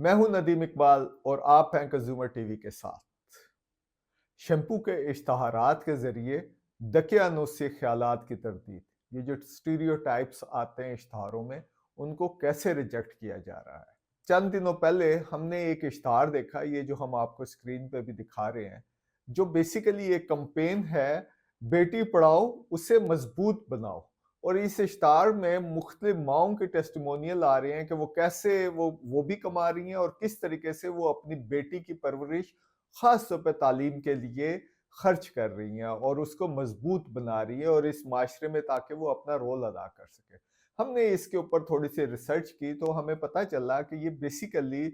मैं हूं नदीम इकबाल और आप हैं कंज्यूमर टीवी के साथ। शैम्पू के इश्तहारात के जरिए दकियानूसी ख्यालात की तरदीद, ये जो स्टीरियोटाइप्स आते हैं इश्तहारों में, उनको कैसे रिजेक्ट किया जा रहा है। चंद दिनों पहले हमने एक इश्तहार देखा, ये जो हम आपको स्क्रीन पे भी दिखा रहे हैं, जो बेसिकली एक कंपेन है, बेटी पढ़ाओ उसे मजबूत बनाओ। और इस इश्तहार में मुख्तलिफ माओं के टेस्टिमोनियल आ रहे हैं कि वो कैसे वो भी कमा रही हैं और किस तरीके से वो अपनी बेटी की परवरिश खास तौर पे तालीम के लिए खर्च कर रही हैं और उसको मजबूत बना रही है और इस माशरे में, ताकि वो अपना रोल अदा कर सके। हमने इसके ऊपर थोड़ी सी रिसर्च की तो हमें पता चला कि ये बेसिकली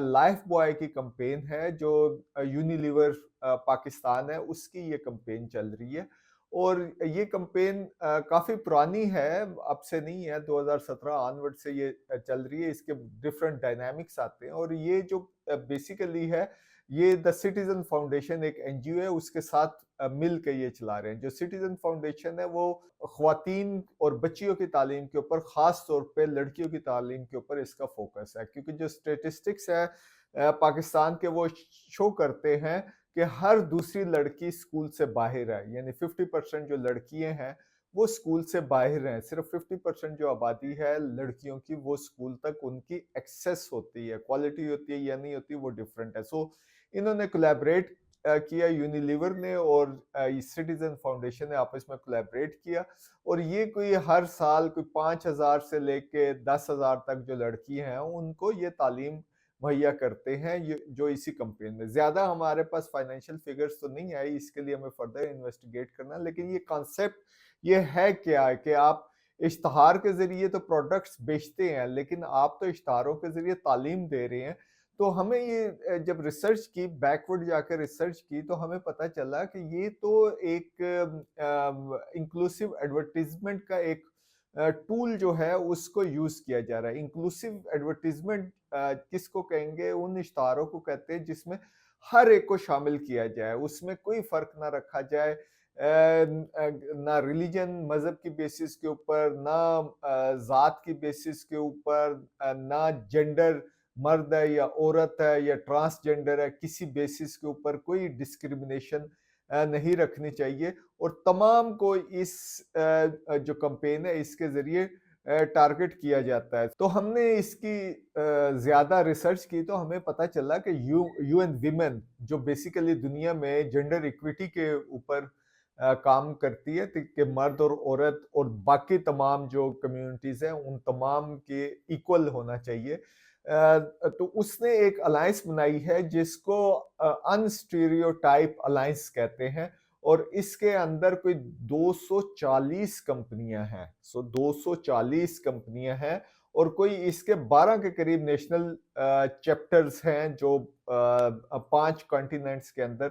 लाइफ बॉय की कंपेन है, जो यूनिलीवर पाकिस्तान है उसकी ये कंपेन चल रही है। और ये कंपेन काफ़ी पुरानी है, अब से नहीं है, 2017 ऑनवर्ड से ये चल रही है। इसके डिफरेंट डायनामिक्स आते हैं और ये जो बेसिकली है, ये द सिटीजन फाउंडेशन एक एनजीओ है, उसके साथ मिल के ये चला रहे हैं। जो सिटीजन फाउंडेशन है वो ख्वातीन और बच्चियों की तालीम के ऊपर, खास तौर पे लड़कियों की तालीम के ऊपर इसका फोकस है, क्योंकि जो स्टेटिस्टिक्स है पाकिस्तान के, वो शो करते हैं कि हर दूसरी लड़की स्कूल से बाहर है। यानी 50% जो लड़कियां हैं वो स्कूल से बाहर हैं। सिर्फ 50% जो आबादी है लड़कियों की, वो स्कूल तक उनकी एक्सेस होती है। क्वालिटी होती है या नहीं होती, वो डिफरेंट है। सो इन्होंने कोलैबोरेट किया, यूनिलीवर ने और सिटीजन फाउंडेशन ने आपस में कोलैबोरेट किया। और ये कोई हर साल कोई 5,000 से लेके 10,000 तक जो लड़कियां हैं उनको ये तालीम मुहैया करते हैं, ये जो इसी कंपेन में। ज्यादा हमारे पास फाइनेंशियल फिगर्स तो नहीं आई, इसके लिए हमें फर्दर इन्वेस्टिगेट करना, लेकिन ये कॉन्सेप्ट ये है क्या है कि आप इश्तहार के जरिए तो प्रोडक्ट्स बेचते हैं, लेकिन आप तो इश्तहारों के जरिए तालीम दे रहे हैं। तो हमें ये जब रिसर्च की, बैकवर्ड जाकर रिसर्च की, तो हमें पता चला कि ये तो एक इंक्लूसिव एडवर्टीजमेंट का एक टूल जो है उसको यूज किया जा रहा है। इंक्लूसिव एडवर्टीजमेंट किसको कहेंगे? उन इश्तारों को कहते हैं जिसमें हर एक को शामिल किया जाए, उसमें कोई फर्क ना रखा जाए, ना रिलीजन मजहब की बेसिस के ऊपर, ना जात की बेसिस के ऊपर, ना जेंडर मर्द है या औरत है या ट्रांसजेंडर है, किसी बेसिस के ऊपर कोई डिस्क्रिमिनेशन नहीं रखनी चाहिए। और तमाम को इस जो कंपेन है इसके जरिए टारगेट किया जाता है। तो हमने इसकी ज्यादा रिसर्च की तो हमें पता चला कि यूएन विमेन, जो बेसिकली दुनिया में जेंडर इक्विटी के ऊपर काम करती है, कि मर्द और औरत और बाकी तमाम जो कम्युनिटीज हैं उन तमाम के इक्वल होना चाहिए। तो उसने एक अलायंस बनाई है जिसको अनस्टीरियोटाइप अलायंस कहते हैं। और इसके अंदर कोई 240 कंपनियां हैं। 240 कंपनियां हैं और कोई इसके 12 के करीब नेशनल चैप्टर्स हैं, जो 5 कॉन्टिनेंट्स के अंदर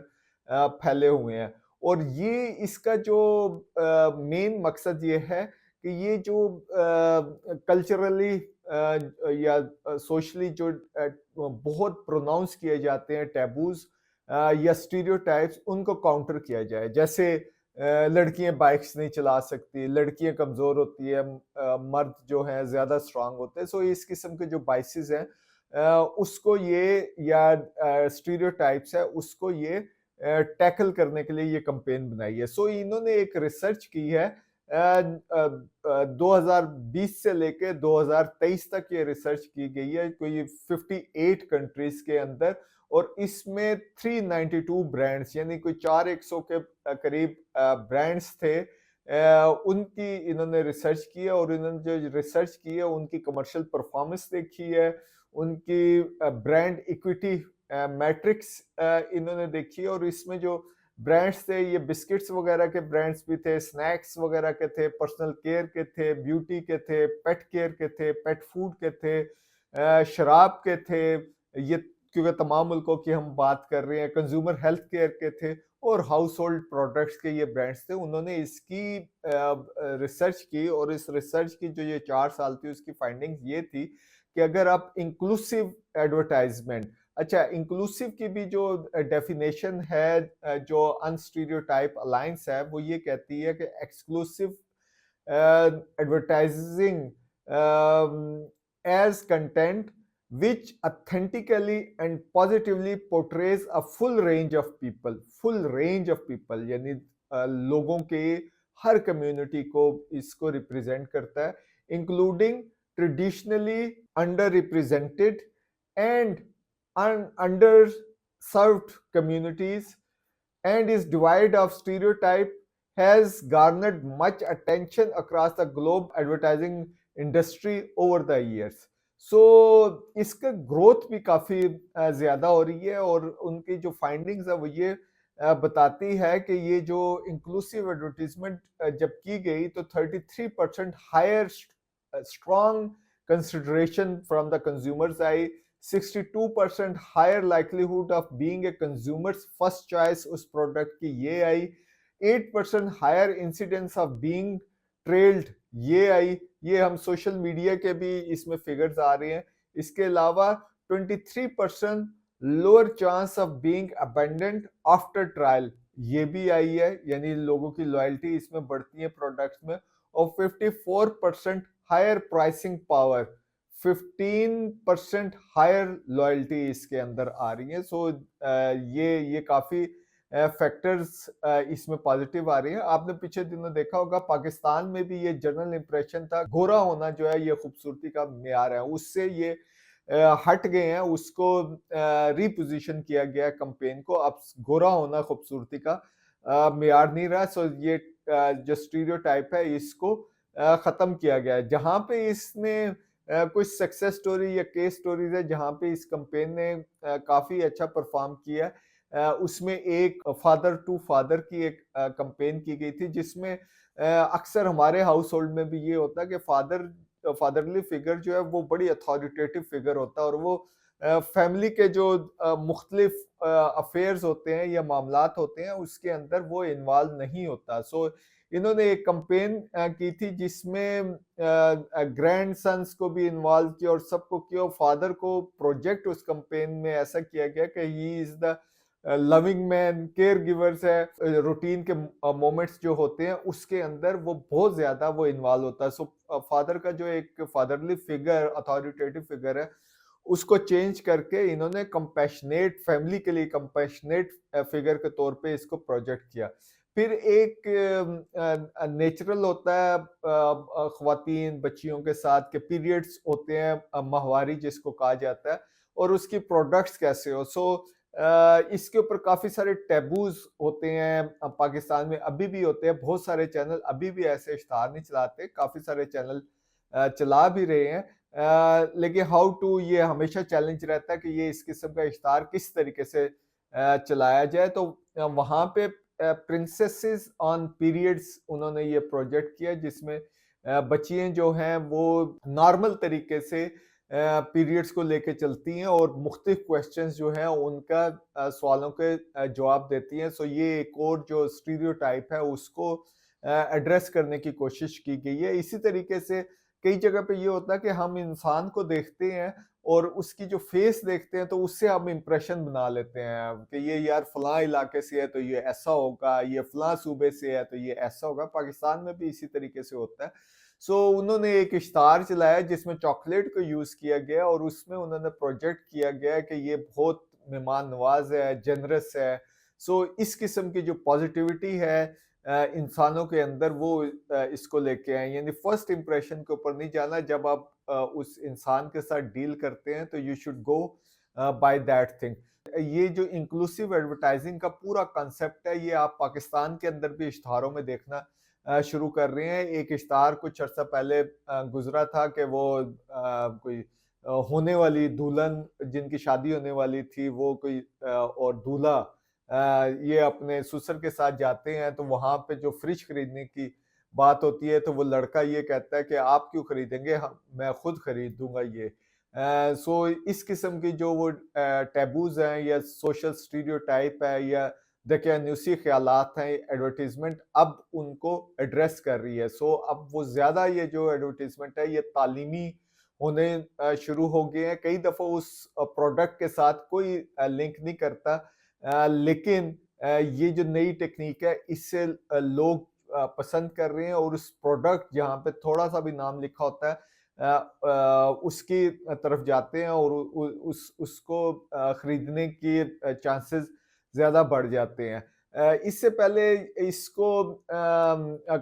फैले हुए हैं। और ये इसका जो मेन मकसद ये है कि ये जो कल्चरली या सोशली जो बहुत प्रोनाउंस किए जाते हैं टैबूज या स्टीरियोटाइप्स, उनको काउंटर किया जाए। जैसे लड़कियां बाइक्स नहीं चला सकती, लड़कियां कमजोर होती है, मर्द जो है ज्यादा स्ट्रांग होते हैं। सो इस किस्म के जो बाइसेस हैं उसको ये, या स्टीरियोटाइप्स है उसको ये टैकल करने के लिए ये कंपेन बनाई है। सो इन्होंने एक रिसर्च की है 2020 से लेके 2023 तक ये रिसर्च की गई है, कोई 58 कंट्रीज के अंदर। और इसमें 392 ब्रांड्स, यानी कोई 4,100 के करीब ब्रांड्स थे, उनकी इन्होंने रिसर्च की है। और इन्होंने जो रिसर्च की है उनकी कमर्शियल परफॉर्मेंस देखी है, उनकी ब्रांड इक्विटी मैट्रिक्स इन्होंने देखी है। और इसमें जो ब्रांड्स थे, ये बिस्किट्स वगैरह के ब्रांड्स भी थे, स्नैक्स वगैरह के थे, पर्सनल केयर के थे, ब्यूटी के थे, पेट केयर के थे, पेट फूड के थे, शराब के थे, ये क्योंकि तमाम मुल्कों की हम बात कर रहे हैं, कंज्यूमर हेल्थ केयर के थे, और हाउस होल्ड प्रोडक्ट्स के ये ब्रांड्स थे। उन्होंने इसकी रिसर्च की और इस रिसर्च की जो ये 4 साल थी उसकी फाइंडिंग्स ये थी कि अगर आप इंक्लूसिव एडवर्टाइजमेंट, अच्छा इंक्लूसिव की भी जो डेफिनेशन है, जो अनस्टीरियोटाइप अलायंस है, वो ये कहती है कि exclusive advertising as content which authentically and positively portrays a full range of people, यानी लोगों के हर कम्युनिटी को इसको रिप्रेजेंट करता है, including traditionally under represented and under served communities, and its divide of stereotype has garnered much attention across the globe advertising industry over the years. सो इसका growth भी काफ़ी ज़्यादा हो रही है, और उनकी जो फाइंडिंग्स है वो ये बताती है कि ये जो इंक्लूसिव एडवर्टीजमेंट जब की गई तो 33% higher strong consideration from the consumers आई, 62% higher likelihood of being a consumers first choice उस प्रोडक्ट की ये आई, 8% higher incidence of being trialled ये आई। ये हम सोशल मीडिया के भी इसमें फिगर्स आ रहे हैं। इसके अलावा 23% lower chance of being abandoned after trial ये भी आई है, यानी लोगों की लॉयल्टी इसमें बढ़ती है प्रोडक्ट्स में। और 54% higher pricing power, 15% higher loyalty इसके अंदर आ रही है। सो ये काफी फैक्टर्स इसमें पॉजिटिव आ रही हैं। आपने पीछे दिनों देखा होगा पाकिस्तान में भी ये जनरल इंप्रेशन था गोरा होना जो है ये खूबसूरती का मेयार है, उससे ये हट गए हैं, उसको रीपोजिशन किया गया कंपेन को, अब गोरा होना खूबसूरती का मेयार नहीं रहा। सो ये जो स्टीरियोटाइप है इसको खत्म किया गया है। जहां पे इसने कुछ सक्सेस स्टोरी या केस स्टोरीज है जहां पे इस कंपेन ने काफी अच्छा परफॉर्म किया है। उसमें एक फादर टू फादर की एक कंपेन की गई थी, जिसमें अक्सर हमारे हाउस होल्ड में भी ये होता है कि फादरली फिगर जो है वो बड़ी अथॉरिटेटिव फिगर होता है, और वो फैमिली के जो मुख्तलिफ अफेयर्स होते हैं या मामलात होते हैं उसके अंदर वो इन्वॉल्व नहीं होता। सो इन्होंने एक कंपेन की थी जिसमें ग्रैंड सन्स को भी इन्वॉल्व किया और सबको किया। फादर को प्रोजेक्ट उस कंपेन में ऐसा किया गया कि he is the loving man, care givers है, रूटीन के मोमेंट्स जो होते हैं उसके अंदर वो बहुत ज्यादा वो इन्वॉल्व होता है। सो फादर का जो एक फादरली फिगर, अथॉरिटेटिव फिगर है, उसको चेंज करके इन्होंने कंपैशनेट, फैमिली के लिए कंपैशनेट फिगर के तौर पे इसको प्रोजेक्ट किया। फिर एक नेचुरल होता है ख्वातीन बच्चियों के साथ के पीरियड्स होते हैं, माहवारी जिसको कहा जाता है, और उसकी प्रोडक्ट्स कैसे हो। सो इसके ऊपर काफी सारे टैबूज होते हैं, पाकिस्तान में अभी भी होते हैं। बहुत सारे चैनल अभी भी ऐसे इश्तहार नहीं चलाते, काफी सारे चैनल चला भी रहे हैं, लेकिन हाउ टू, ये हमेशा चैलेंज रहता है कि ये इस किस्म का इश्तहार किस तरीके से चलाया जाए। तो वहां पे प्रिंसेसेस ऑन पीरियड्स उन्होंने ये प्रोजेक्ट किया, जिसमें बच्चियां जो हैं वो नॉर्मल तरीके से पीरियड्स को लेके चलती हैं और मुख्तलिफ क्वेश्चंस जो हैं उनका सवालों के जवाब देती हैं। सो ये एक और जो स्टीरियोटाइप है उसको एड्रेस करने की कोशिश की गई है। इसी तरीके से कई जगह पे ये होता है कि हम इंसान को देखते हैं और उसकी जो फेस देखते हैं तो उससे हम इंप्रेशन बना लेते हैं कि ये यार फलां इलाके से है तो ये ऐसा होगा, ये फलां सूबे से है तो ये ऐसा होगा। पाकिस्तान में भी इसी तरीके से होता है। सो उन्होंने एक इश्तार चलाया जिसमें चॉकलेट को यूज किया गया, और उसमें उन्होंने प्रोजेक्ट किया गया कि ये बहुत मेहमान नवाज है, जनरस है। सो इस किस्म की जो पॉजिटिविटी है इंसानों के अंदर, वो इसको लेके आए। यानी फर्स्ट इंप्रेशन के ऊपर नहीं जाना, जब आप उस इंसान के साथ डील करते हैं तो you should go by that thing. ये जो इंक्लूसिव एडवर्टाइजिंग का पूरा कॉन्सेप्ट है, ये आप पाकिस्तान के अंदर भी इश्तहारों में देखना शुरू कर रहे हैं। एक इश्तहार कुछ अर्सा पहले गुजरा था कि वो कोई होने वाली दुल्हन जिनकी शादी होने वाली थी, वो कोई और दूल्हा ये अपने ससुर के साथ जाते हैं, तो वहां पे जो फ्रिज खरीदने की बात होती है तो वो लड़का ये कहता है कि आप क्यों खरीदेंगे, मैं खुद खरीद दूंगा ये। सो इस किस्म की जो वो टैबूज हैं या सोशल स्टीरियोटाइप है या दकियानूसी ख्यालात हैं, एडवर्टीजमेंट अब उनको एड्रेस कर रही है। सो अब वो ज्यादा ये जो एडवर्टीजमेंट है ये तालीमी होने शुरू हो गए हैं। कई दफा उस प्रोडक्ट के साथ कोई लिंक नहीं करता, लेकिन ये जो नई टेक्निक है इससे लोग पसंद कर रहे हैं, और उस प्रोडक्ट जहाँ पे थोड़ा सा भी नाम लिखा होता है उसकी तरफ जाते हैं और उसको खरीदने की चांसेस ज़्यादा बढ़ जाते हैं। इससे पहले इसको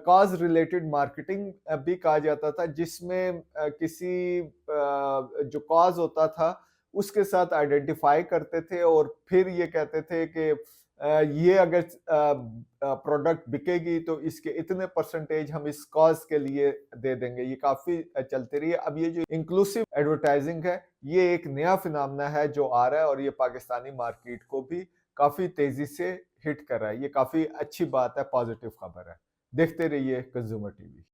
कॉज़ रिलेटेड मार्केटिंग भी कहा जाता था, जिसमें किसी जो कॉज़ होता था उसके साथ आइडेंटिफ़ाई करते थे और फिर ये कहते थे कि ये अगर प्रोडक्ट बिकेगी तो इसके इतने परसेंटेज हम इस कॉज़ के लिए दे देंगे। ये काफ़ी चलती रही है। अब ये जो इंक्लूसिव एडवर्टाइज़िंग है, ये एक नया फिनोमेना है जो आ रहा है और ये पाकिस्तानी मार्केट को भी काफ़ी तेज़ी से हिट कर रहा है। ये काफ़ी अच्छी बात है, पॉज़िटिव खबर है। देखते रहिए कंज़्यूमर टीवी।